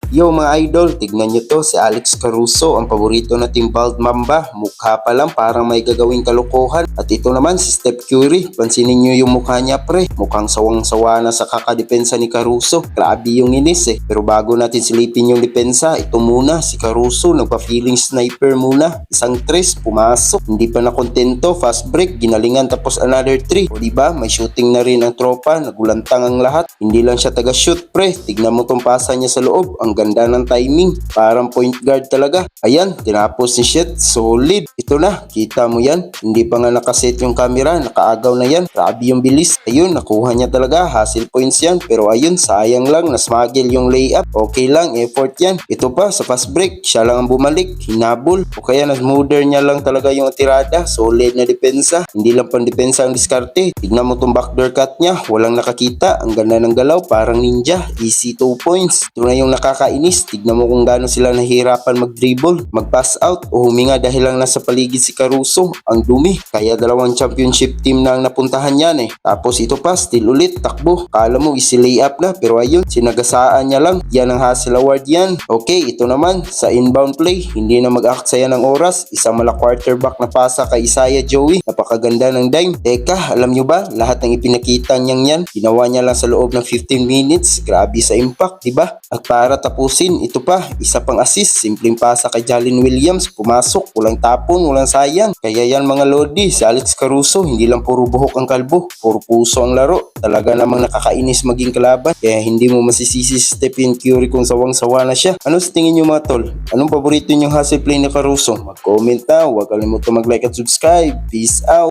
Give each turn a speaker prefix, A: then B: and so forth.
A: Yo mga idol, tignan nyo to, si Alex Caruso, ang paborito nating bald mamba. Mukha pa lang parang may gagawing kalokohan. At ito naman si Steph Curry, pansinin nyo yung mukha niya pre. Mukhang sawang-sawa na sa kakadepensa ni Caruso. Grabe yung inis eh. Pero bago natin silipin yung depensa, ito muna si Caruso, nagpa-feeling sniper muna. Isang tres, pumasok. Hindi pa nakontento, fast break, ginalingan tapos another 3. O diba, may shooting na rin ang tropa, nagulantang ang lahat. Hindi lang siya taga-shoot pre, tignan mo tong pasa niya sa loob. Ang ganda ng timing, parang point guard talaga. Ayan, tinapos ni shit, solid. Ito na, kita mo yan. Hindi pa nga nakaset yung camera, nakaagaw na yan. Grabe yung bilis. Ayun, nakuha niya talaga, hustle points yan. Pero ayun, sayang lang, nasmagel yung layup. Okay lang, effort yan. Ito pa, sa fast break, siya lang ang bumalik, hinabol. O kaya na-smoother niya lang talaga yung tirada. Solid na depensa. Hindi lang pang depensa ang diskarte. Tignan mo tong backdoor cut niya, walang nakakita. Ang ganda ng galaw, parang ninja. Easy 2 points. Ito na yung nakakainis. Tignan mo kung gaano sila nahihirapan mag-dribble, mag-pass out o huminga dahil lang nasa paligid si Caruso. Ang dumi. Kaya dalawang championship team na ang napuntahan yan eh. Tapos ito pa, still ulit, takbo. Kala mo isi layup na, pero ayun, sinagasaan niya lang. Yan ang hustle award yan. Okay, ito naman, sa inbound play, hindi na mag-aksaya ng oras. Isang mala quarterback na pasa kay Isaiah Joey. Napakaganda ng dime. Teka, alam nyo ba, lahat ng ipinakita niyang yan, ginawa niya lang sa loob ng 15 minutes. Grabe sa impact, diba? At para tapusin, ito pa, isa pang assist, simpleng pasa kay Jalen Williams, pumasok, walang tapon, walang sayang. Kaya yan mga lodi, si Alex Caruso, hindi lang puro buhok ang kalbo, puro puso ang laro. Talaga namang nakakainis maging kalaban, kaya hindi mo masisisi si Stephen Curry kung sawang-sawa na siya. Ano sa tingin nyo mga tol? Anong paborito nyong hustle play ni Caruso? Mag-comment na, huwag kalimutan mag-like at subscribe. Peace out!